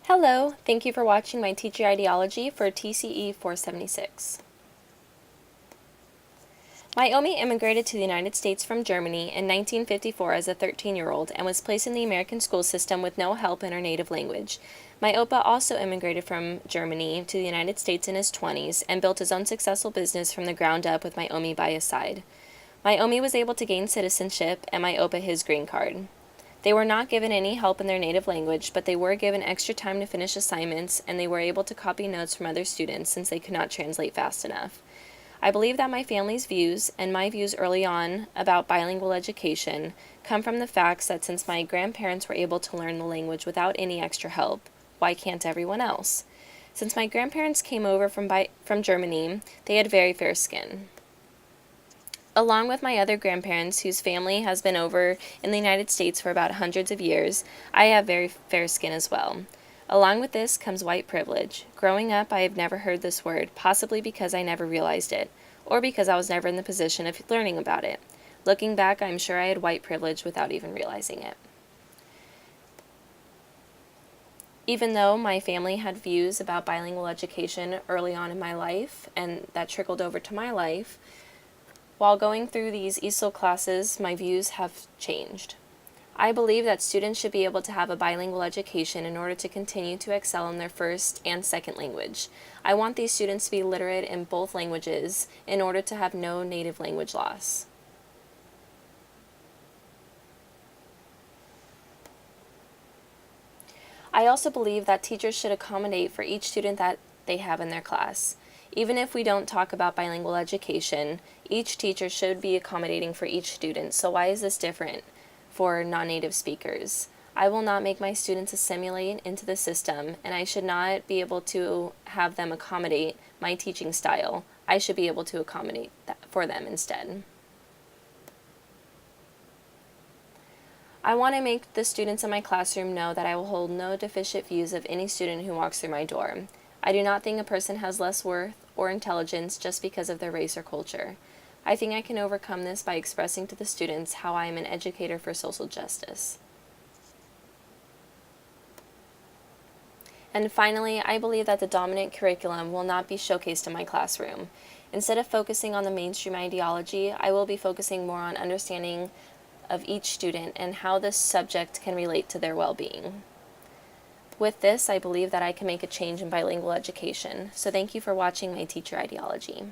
Hello, thank you for watching my teacher ideology for TCE 476. Myomi immigrated to the United States from Germany in 1954 as a 13-year-old and was placed in the American school system with no help in her native language. My Oppa also immigrated from Germany to the United States in his 20s and built his own successful business from the ground up with Myomi by his side. Myomi was able to gain citizenship and my Oppa his green card. They were not given any help in their native language, but they were given extra time to finish assignments, and they were able to copy notes from other students since they could not translate fast enough. I believe that my family's views, and my views early on about bilingual education, come from the facts that since my grandparents were able to learn the language without any extra help, why can't everyone else? Since my grandparents came over from Germany, they had very fair skin. Along with my other grandparents, whose family has been over in the United States for about hundreds of years, I have very fair skin as well. Along with this comes white privilege. Growing up, I have never heard this word, possibly because I never realized it, or because I was never in the position of learning about it. Looking back, I'm sure I had white privilege without even realizing it. Even though my family had views about bilingual education early on in my life, and that trickled over to my life, while going through these ESOL classes, my views have changed. I believe that students should be able to have a bilingual education in order to continue to excel in their first and second language. I want these students to be literate in both languages in order to have no native language loss. I also believe that teachers should accommodate for each student that they have in their class. Even if we don't talk about bilingual education, each teacher should be accommodating for each student. So why is this different for non-native speakers? I will not make my students assimilate into the system, and I should not be able to have them accommodate my teaching style. I should be able to accommodate that for them instead. I want to make the students in my classroom know that I will hold no deficient views of any student who walks through my door. I do not think a person has less worth or intelligence just because of their race or culture. I think I can overcome this by expressing to the students how I am an educator for social justice. And finally, I believe that the dominant curriculum will not be showcased in my classroom. Instead of focusing on the mainstream ideology, I will be focusing more on understanding of each student and how this subject can relate to their well-being. With this, I believe that I can make a change in bilingual education. So thank you for watching my teacher ideology.